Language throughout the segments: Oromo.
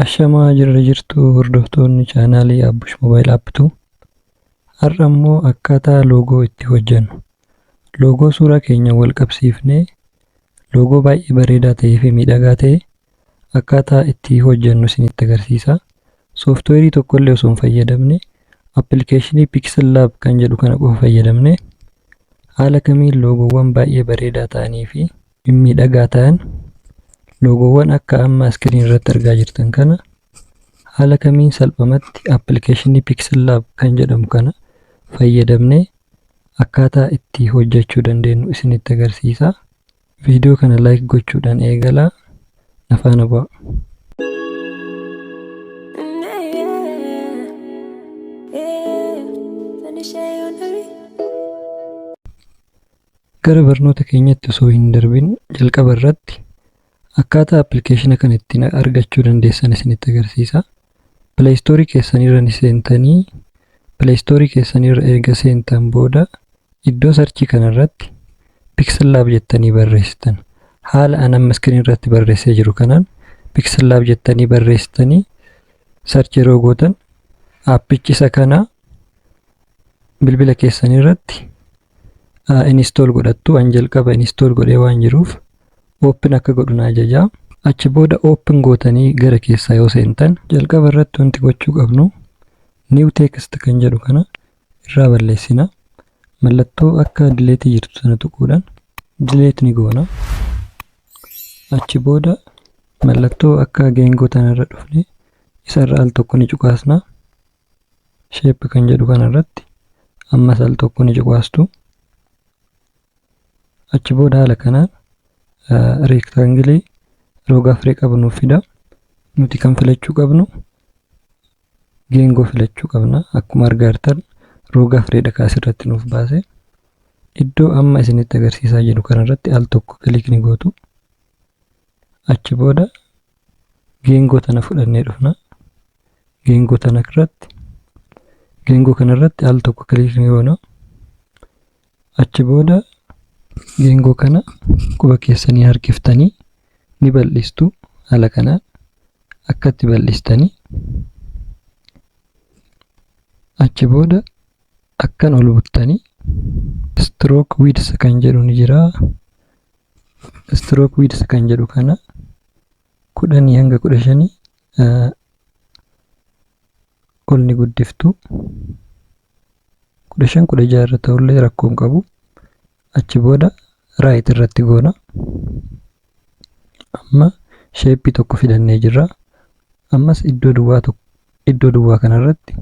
Ashamaa jirra jirtu hordoftoonni chaanaalii Abbush Mobaayil Aappituu. Har'a immoo akkaataa loogoo itti hojjennu. Loogoo suuraa keenya wal qabsiifnee loogoo baay'ee bareedaa ta'ee fi miidhagaa ta'e akkaataa itti hojjennu isinitti agarsiisa. Sooftiweerii tokkollee osoo hin fayyadamne appilikeeshinii Pixel Lab kan jedhu kana qofa fayyadamne haala kamiin loogoowwan baay'ee bareedaa ta'anii fi miidhagaa ta'an loogoowwan akka amma iskiriin irratti argaa jirtan kana haala kamiin salphamatti appilikeeshinii Pixel Lab kan jedhamu kana fayyadamnee akkaataa itti hojjechuu dandeenyu isinitti agarsiisa. Viidiyoo kana like gochuudhaan eegalaa. Na faana bu'aa. Gara barnoota keenyatti osoo hin darbin jalqaba irratti akkaataa appilikeeshina kana ittiin argachuu dandeessan isinitti agarsiisa. Play Store keessanirra ni seentanii Play Store keessanirra erga seentan booda iddoo sarchii kanarratti Pixel Lab jettanii barreessitan. Haala an amma iskiriin irratti barreessee jiru kanaan Pixel Lab jettanii barreessitanii sarchii yeroo gootan aappichi isa kana bilbila keessanirratti install godhattu. An jalqaba install godhee waan jiruuf open akka godhuna ajajaa. Achi booda open gootanii gara keessaa yoo seentan jalqaba irratti wanti gochuu qabnu new text kan jedhu kana irraa balleessina. Mallattoo akka delete jirtu sana tuquudhaan delete ni goona. Achi booda mallattoo akka geengoo tanarra dhufne isarra al tokko ni cuqaasna. Shape kan jedhu kanarratti ammas al tokko ni cuqaastu. Achi booda haala kanaan rectangle roga afree qabnu fida. Nuti kan filachuu qabnu geengoo filachuu qabna. Akkuma argaa jirtan roga afreedha kaasirratti nuuf baase. Iddoo amma isinitti agarsiisaa jiru kanarratti al tokko kilik ni gootu. Achi booda geengoo tana fudhannee dhufna. Geengoo kanarratti al tokko kilik ni goona. Achi booda geengoo kana quba keessanii harkiftanii ni bal'istu. Haala kanaan akkatti bal'istanii achi booda akkan ol buttanii stroke width kan jedhu ni jira. Stroke width kan jedhu kana 10 hanga 15 ol ni guddiftu. 15-16 irra ta'ullee rakkoo hin qabu. Achi booda right irratti goona. Amma shape tokko fidannee jirra. Ammas iddoo duwwaa kanarratti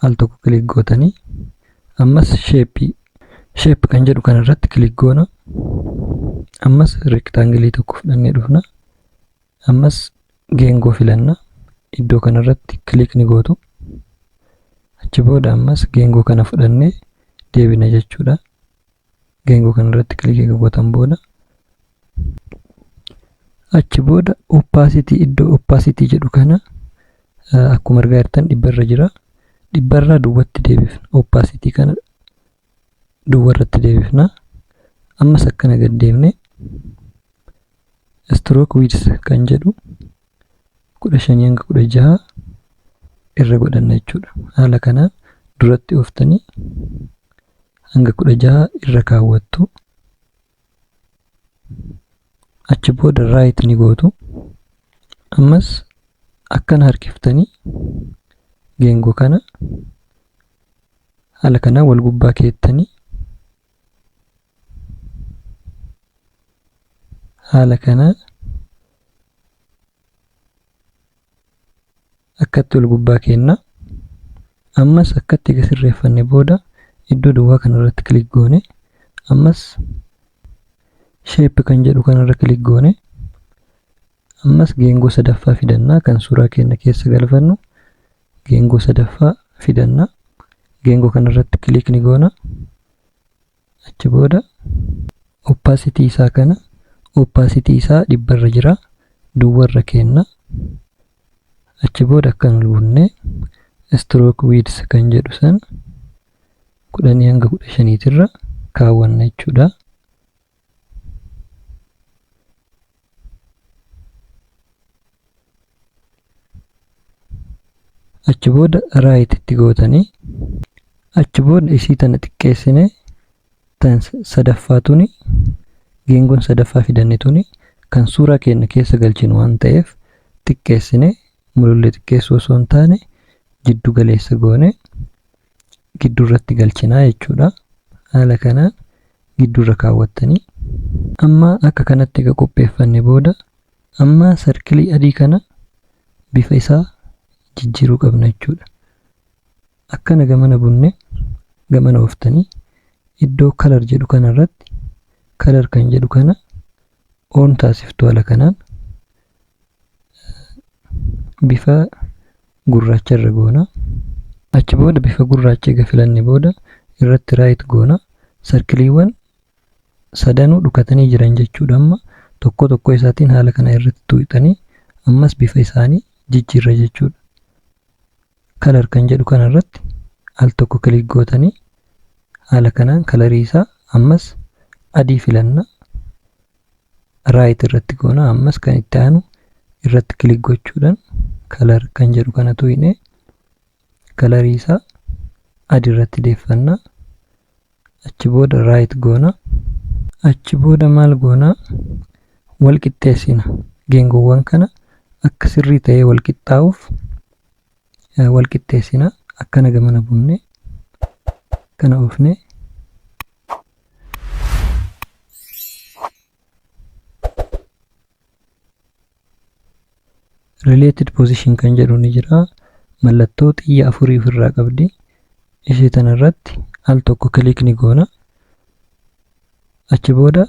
al tokko kilik gootanii ammas shape kan jedhu kanarratti kilik goona. Ammas rectangle tokko fidannee dhufna. Ammas geengoo filanna. Iddoo kanarratti kilik ni gootu. Achi booda ammas geengoo kana fudhannee deebina jechuudha. Geengoo kanarratti kilik gootan booda achi booda opacity iddoo opacity jedhu kana akkuma argaa jirtan 100 irra jira. 100 irraa duwwatti deebifna. Opacity kana duwwarratti deebifna. Ammas akkana gad deemne stroke width kan jedhu 15 hanga 16 irra godhanna jechuudha. Haala kanaan duratti ooftanii hanga 16 irra kaawwattu. Achi booda right ni gootu. Ammas akkana harkiftanii geengoo kana haala kanaan wal gubbaa keettanii haala kanaan akkatti wal gubbaa keenna. Ammas akkatti sirreeffanne booda iddoo duwwaa kanarratti kilik goone ammas shape kan jedhu kanarra kilik goone ammas geengoo sadaffaa fidannaa kan suuraa keenya keessa galfannu geengoo sadaffaa fidannaa. Geengoo kanarratti kilik ni goona. Achi booda opacity isaa kana opacity isaa 100 irra jira. Duwwarra keenna. Achi booda akkan ol bunnee stroke width kan jedhu san 10 hanga 15 irra kaawwanna jechuudha. achi booda raayit itti gootanii achi booda isii tana xiqqeessine tan sadaffaa tuni geengoon sadaffaa fidanne tuni kan suuraa keenya keessa galchinu waan ta'eef xiqqeessine mulullee xiqqeessuu osoo hin taane jiddu galeessa goone gidduu irratti galchinaa jechuudha. Haala kanaan gidduu irra kaawwattanii amma akka kanatti egaa qopheeffanne booda amma sarkilii adii kana bifa isaa jijjiiruu qabna jechuudha. Akkana gamana bunne gamana ooftanii iddoo kalar jedhu kanarratti kalar kan jedhu kana oon taasiftu haala kanaan bifa gurraacha irra goona. Achi booda bifa gurraacha egaa filanne booda irratti raayit goona. Sarkiliiwwan sadanuu dhukatanii jiran jechuudha. Amma tokko tokko isaatiin haala kana irratti tuuxanii ammas bifa isaanii jijjiirra jechuudha. Kalar kan jedhu kanarratti al tokko kilik gootanii haala kanaan kalarii isaa ammas adii filanna. Raayit irratti goona. Ammas kan itti aanu irratti kilik gochuudhaan kalar kan jedhu kana tuu'ine kalarii isaa adii irratti deeffanna. Achi booda raayit goona. Achi booda maal goona? Wal qixxeessina. Geengoowwan kana akka sirrii ta'ee wal qixxaa'uuf wal qixxeessina. Akkana gamana bunne kana oofne related position kan jedhu ni jira. Mallattoo xiyya afurii ofirraa qabdi. Ishee tanarratti al tokko kilik ni goona. Achi booda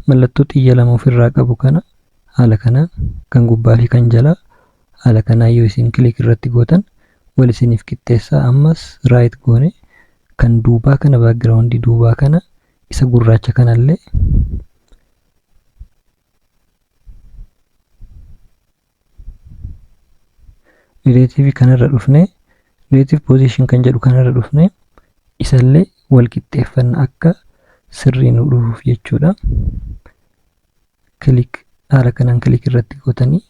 mallattoo xiyya lama ofirraa qabu kana haala kanaan kan gubbaa fi kan jalaa haala kanaan yoo isin kilik irratti gootan wal isiniif qixxeessaa. Ammas raayit goone kan duubaa kana baakgiraawundii duubaa kana isa gurraacha kanallee relative kanarra dhufne relative position kan jedhu kanarra dhufne isallee wal qixxeeffanna akka sirrii nu dhufuuf jechuudha. Kilik haala kanaan kilik irratti gootanii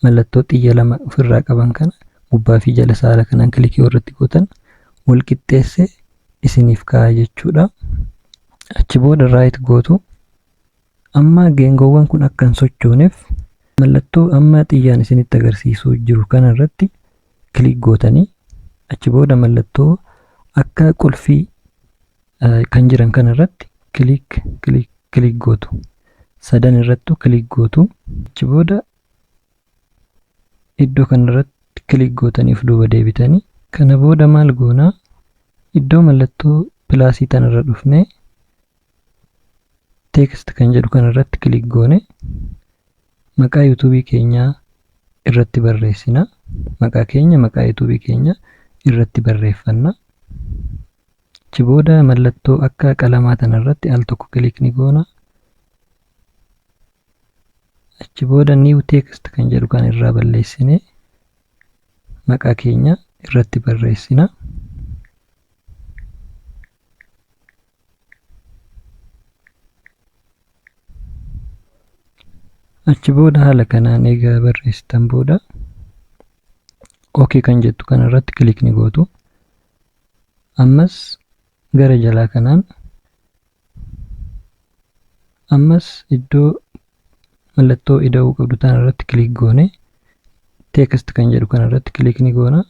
mallattoo xiyya lama ofirraa qaban kana gubbaa fi jala haala kanaan kilikii irratti gootan wal qixxeesse isiniif kaa'a jechuudha. Achi booda raayit gootu. Amma geengoowwan kun akka hin sochooneef mallattoo amma xiyyaan isinitti agarsiisuu jiru kanarratti kilik gootanii achi booda mallattoo akka qulfii kan jiran kanarratti kilik gootu. Sadan irrattu kilik gootu. Achi booda iddoo kanarratti kilik gootaniif duuba deebitanii kana booda maal goonaa? Iddoo mallattoo pilaasii tanarra dhufne teekst kan jedhu kanarratti kilik goone maqaa yuutuubii keenyaa irratti barreessina. Maqaa keenya maqaa yuutuubii keenya irratti barreeffanna. Achi booda mallattoo akka qalamaa tanarratti al tokko kilik ni goona. Achi booda niiw teekst kan jedhu kan irraa balleessine maqaa keenya irratti barreessina. Achi booda haala kanaan egaa barreessitan booda OK kan jettu kanarratti kilik ni gootu. Ammas gara jalaa kanaan ammas iddoo mallattoo ida'uu qabdu tanarratti kilik goone teekst kan jedhu kanarratti kilik ni goona.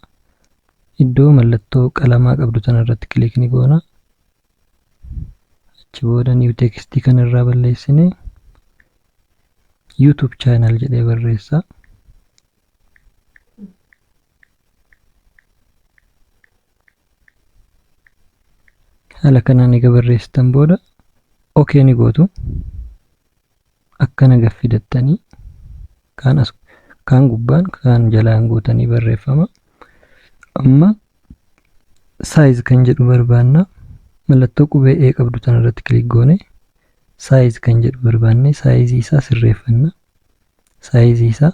Iddoo mallattoo qalamaa qabdu tanarratti kilik ni goona. Achi booda niiw teekstii kanarraa balleessine YouTube channel jedhee barreessa. Haala kanaan egaa barreessitan booda OK ni gootu. Akkana gaffidattanii kaan gubbaan kaan jalaan gootanii barreeffama. Amma saayiz kan jedhu barbaanna. Mallattoo qubee E qabdu tanarratti kilik goone saayiz kan jedhu barbaanne saayizii isaa sirreeffanna. Saayizii isaa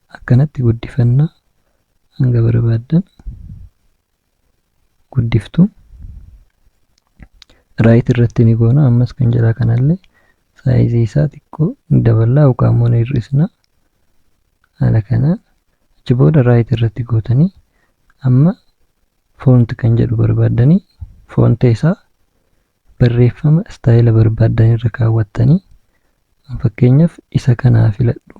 akkanatti guddifanna. Hanga barbaaddan guddiftu. Raayit irratti ni goona. Ammas kan jalaa kanallee saayizii isaa xiqqoo ni daballaa yookaan immoo ni hir'isna. Haala kanaan achi booda raayit irratti gootanii amma font kan jedhu barbaaddanii fonte isaa barreeffama istaayila barbaadan irra kaawwattanii fakkeenyaaf isa kanaa filadhu.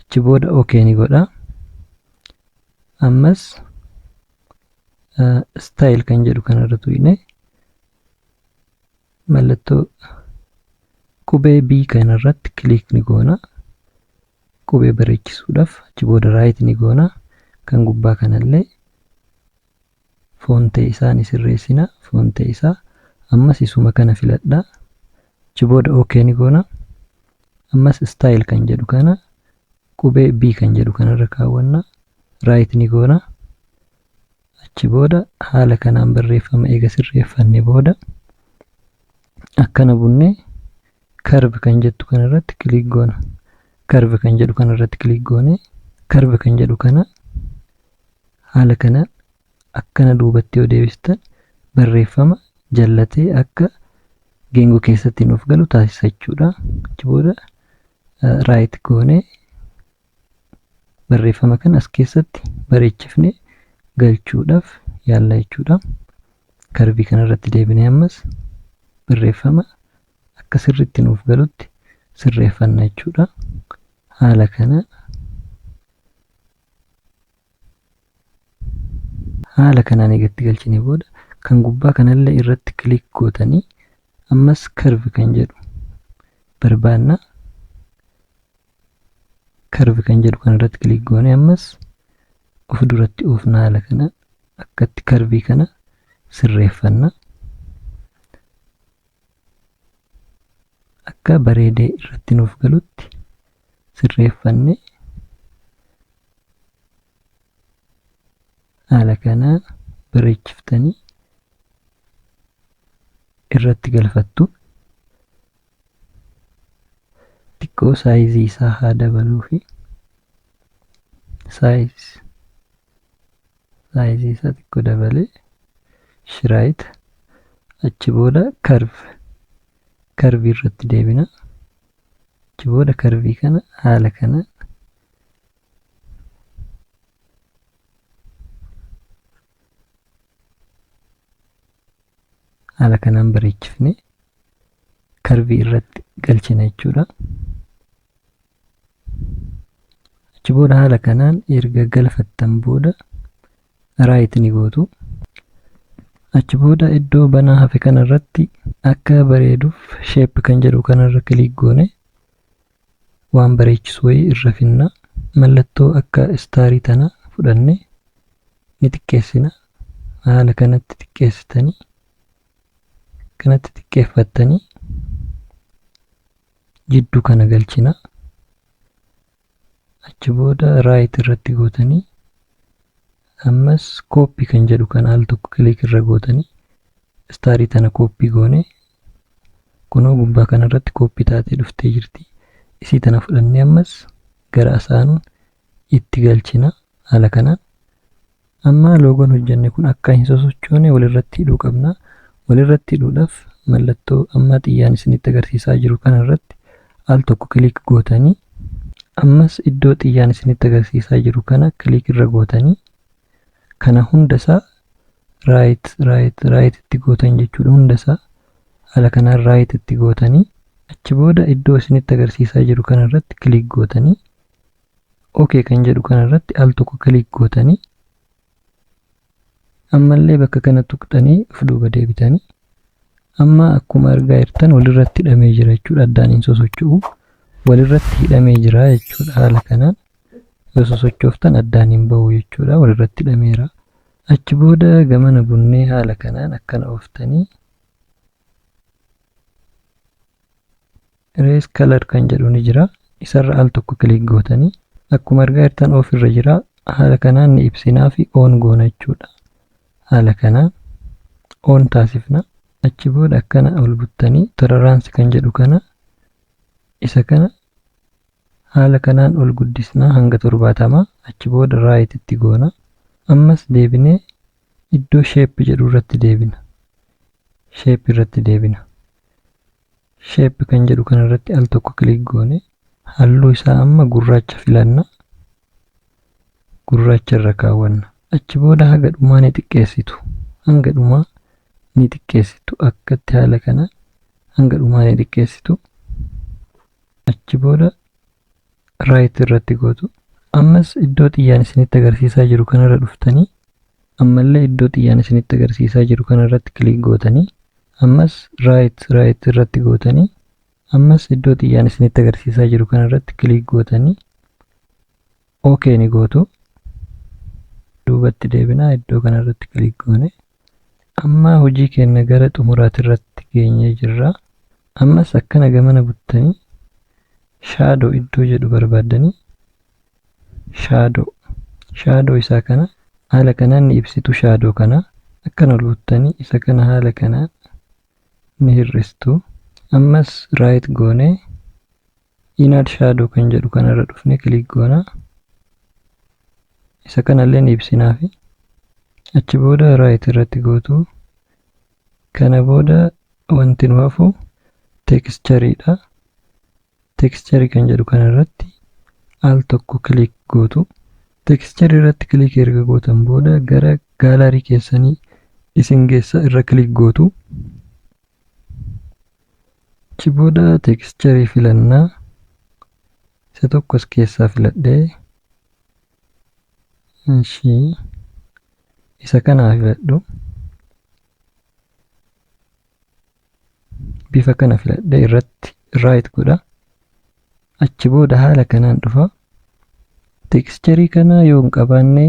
Achi booda okay ni godha. Ammas style kan jedhu kanarra tuqne mallattoo qubee B kanarratti click ni goona. Qubee bareechisuudhaaf achi booda right ni goona. Kan gubbaa kanallee fonte isaa ni sirreessina. Fonte isaa ammas isuma kana filadha. Achi booda okay ni goona. Ammas style kan jedhu kana qubee B kan jedhu kanarra kaawwanna. Right ni goona. Achi booda haala kanaan barreeffama eega sirreeffanne booda akkana bunnee curve kan jettu kanarratti click goona. Curve kan jedhu kanarratti click goone curve kan jedhu kana haala kanaan akkana duubatti yoo deebistan barreeffama jallatee akka geengoo keessatti nuuf galu taasisa jechuudha. Achi booda right goone barreeffama kana as keessatti bareechifne galchuudhaaf yaalla jechuudha. Curve kanarratti deebinee ammas barreeffama akka sirriitti nuuf galutti sirreeffanna jechuudha. Haala kana haala kanaan eegatti galchine booda kan gubbaa kanallee irratti click gootanii ammas curve kan jedhu barbaanna. Curve kan jedhu kanarratti click goone ammas of duratti oofna. Haala kana akkatti curve kana sirreeffanna. Akka bareedee irratti nuuf galutti sirreeffanne haala kanaan bareechiftanii irratti galfattu. Xiqqoo saayizii isaa haa dabaluufi saayizii isaa xiqqoo dabalee right. Achi booda curve irratti deebina. Achi booda curve kana haala kanaan bareechifne curve irratti galchina jechuudha. Achi booda haala kanaan erga galfattan booda right ni gootu. Achi booda iddoo banaa hafe kanarratti akka bareeduuf shape kan jedhu kanarra click goone waan bareechisu wayii irra finna. Mallattoo akka istaarii tana fudhanne ni xiqqeessina. Haala kanatti xiqqeessitanii kanatti xiqqeeffattanii jidduu kana galchina. Achi booda right irratti gootanii ammas copy kan jedhu kana al tokko click irra gootanii istaarii tana copy goone kunoo gubbaa kanarratti copy taatee dhuftee jirti. Isii tana fudhannee ammas gara asaanuun itti galchina. Haala kanaan amma loogoon hojjenne kun akka hin sosochoone walirratti hidhuu qabna. Walirratti hidhuudhaaf mallattoo amma xiyyaan isinitti agarsiisaa jiru kanarratti al tokko click gootanii ammas iddoo xiyyaan isinitti agarsiisaa jiru kana click irra gootanii kana hundasaa right itti gootan jechuudha. Hundasaa haala kanaan right itti gootanii achi booda iddoo isinitti agarsiisaa jiru kanarratti click gootanii okay kan jedhu kanarratti al tokko click gootanii ammallee bakka kana tuqxanii of duuba deebitanii amma akkuma argaa jirtan walirratti hidhamee jira jechuudha. Addaan hin sosocho'u, walirratti hidhamee jira jechuudha. Haala kanaan yoo sosochooftan addaan hin bahu jechuudha. Walirratti hidhameera. Achi booda gamana bunnee haala kanaan akkana ooftanii erase color kan jedhu ni jira. Isarra al tokko click gootanii akkuma argaa jirtan off irra jira. Haala kanaan ni ibsinaa fi on goona jechuudha. Haala kanaan on taasifna. Achi booda akkana ol buttanii tolerance kan jedhu kana isa kana haala kanaan ol guddisnaa hanga 70. Achi booda right itti goona. Ammas deebinee iddoo shape jedhu irratti deebina. Shape irratti deebina. Shape kan jedhu kanarratti al tokko click goone halluu isaa amma gurraacha filanna. Gurraacha irra kaawwanna. Achi booda haga dhumaa ni xiqqeessitu. Hanga dhumaa ni xiqqeessitu. Akkatti haala kana hanga dhumaa ni xiqqeessitu. Achi booda raayit irratti gootu. Ammas iddoo xiyyaan isinitti agarsiisaa jiru kanarra dhuftanii ammallee iddoo xiyyaan isinitti agarsiisaa jiru kanarratti kilik gootanii ammas raayit irratti gootanii ammas iddoo xiyyaan isinitti agarsiisaa jiru kanarratti kilik gootanii OK ni gootu. Duubatti deebinaa iddoo kanarratti kilik goone. Amma hojii keenya gara xumuraati irratti geenyee jirra. Ammas akkana gamana buttanii shaadoo iddoo jedhu barbaaddanii shaadoo isaa kana haala kanaan ni ibsitu. Shaadoo kana akkana ol buttanii isa kana haala kanaan ni hir'istu. Ammas raayit goonee inaad shaadoo kan jedhu kanarra dhufne kilik goona. Isa kanallee ni ibsinaafi achi booda raayit irratti gootu. Kana booda wanti nu hafu teekschariidha. Teekcharii kan jedhu kanarratti al tokko kilik gootu. Teekcharii irratti kilik erga gootan booda gara gaalarii keessanii isin geessa irra kilik gootu. Achi booda teekcharii filannaa. Isa tokkos keessaa filadhee isa kanaa filadhu. Bifa kana filadhee irratti raayit godha. Achi booda haala kanaan dhufa. Teekcharii kana yoo hin qabaanne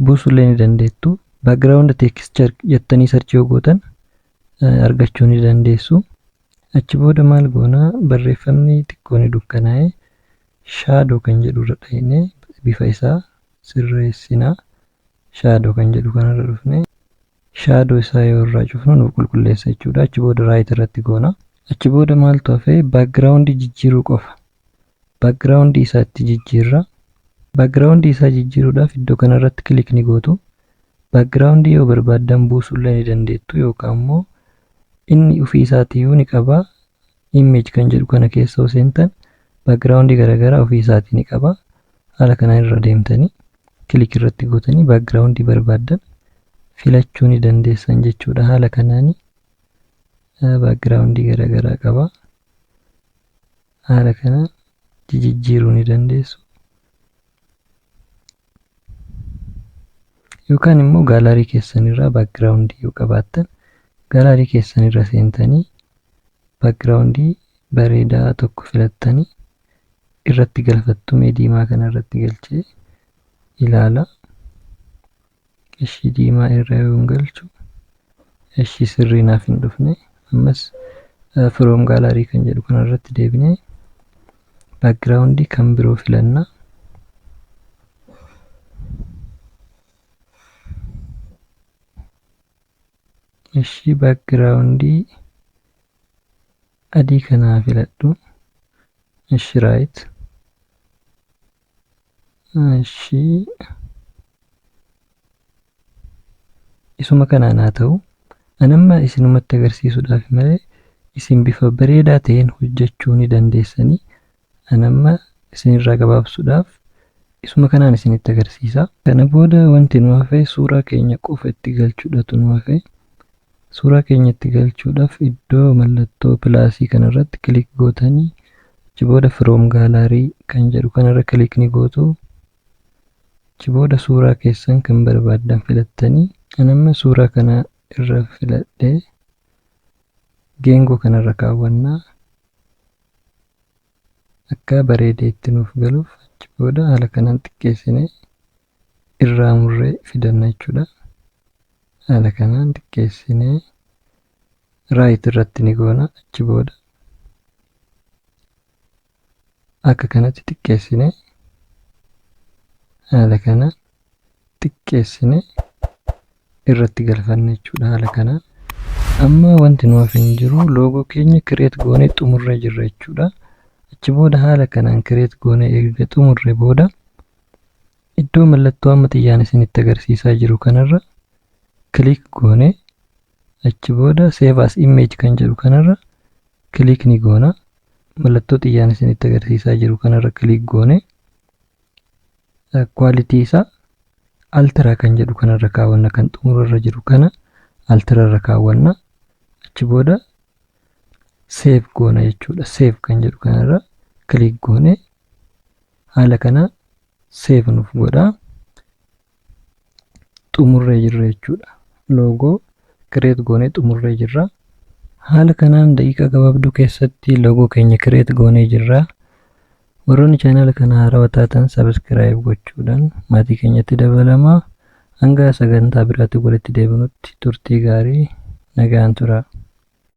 buusullee ni dandeettu. Baakgiraawundi teekchar jettanii sarchii yoo gootan argachuu ni dandeessu. Achi booda maal goonaa barreeffamni xiqqoo ni dukkanaa'e shaadoo kan jedhu irra dhaqnee bifa isaa sirreessinaa. Shaadoo kan jedhu kanarra dhufne shaadoo isaa yoo irraa cufnu nu qulqulleessa jechuudha. Achi booda raayit irratti goona. Achi booda maaltu hafe baakgiraawundii jijjiiruu qofa. Baakgiraawundii isaatti jijjiirra. Baakgiraawundii isaa jijjiiruudhaaf iddoo kanarratti kilik ni gootu. Baakgiraawundii yoo barbaaddan buusullee ni dandeettu yookaan immoo inni ofii isaatiiyyuu ni qaba. Image kan jedhu kana keessa yoo seentan baakgiraawundii garaagaraa ofii isaatii ni qaba. Haala kanaan irra deemtanii kilik irratti gootanii baakgiraawundii barbaaddan filachuu ni dandeessan jechuudha. Haala kanaanii baakgiraawundii garaagaraa qaba. Haala kanaan jijjiiruu ni dandeessu. Yookaan immoo gaalarii keessanirraa baakgiraawundii yoo qabaattan gaalarii keessanirra seentanii baakgiraawundii bareedaa tokko filattanii irratti galfattu. Mee diimaa kana irratti galchee ilaala. Ishii diimaa irra yoo galchu ishii sirrii naaf hin dhufne. Ammas from gaalarii kan jedhu kanarratti deebinee baakgiraawundii kan biroo filanna. Ishii baakgiraawundii adii kanaa filadhu. Ishii raayit. Ishii isuma kanaan haa ta'u. Anamma isinumatti agarsiisuudhaaf malee isin bifa bareedaa ta'een hojjechuu ni dandeessanii. Anamma isinirraa gabaabsuudhaaf isuma kanaan isinitti agarsiisa. Kana booda wanti nu hafe suuraa keenya qofa itti galchuudhatu nu hafe. Suuraa keenya itti galchuudhaaf iddoo mallattoo pilaasii kanarratti kilik gootanii achi booda from gaalarii kan jedhu kanarra kilik ni gootu. Achi booda suuraa keessan kan barbaaddan filattanii anamma suuraa kana irra filadhee geengoo kanarra kaawwannaa akka bareedee itti nuuf galuuf. Achi booda haala kanaan xiqqeessinee irraa murree fidanna jechuudha. Haala kanaan xiqqeessinee raayit irratti ni goona. Achi booda akka kanatti xiqqeessinee haala kanaan xiqqeessinee irratti galfanna jechuudha. Haala kanaan amma wanti nu hafe hin jiru. Loogoo keenya kireet goonee xumurree jirra jechuudha. Achi booda haala kanaan kireet goonee erga xumurree booda iddoo mallattoo amma xiyyaan isinitti agarsiisaa jiru kanarra kilik goonee achi booda save as image kan jedhu kanarra kilik ni goona. Mallattoo xiyyaan isinitti agarsiisaa jiru kanarra kilik goonee kwaalitii isaa altira kan jedhu kanarra kaawwanna, kan xumurarra jiru kana altirarra kaawwanna. Achi booda save goona jechuudha. Save kan jedhu kanarra click goone haala kana save nuuf godha. Xumurree jirra jechuudha. Loogoo create goone xumurree jirra. Haala kanaan daqiiqaa gabaabduu keessatti loogoo keenya create goonee jirra. Warroonni channel kana haarawaa taatan subscribe gochuudhaan maatii keenyatti dabalamaa. Hanga sagantaa biraatti walitti deebinutti turtii gaarii nagaan tura.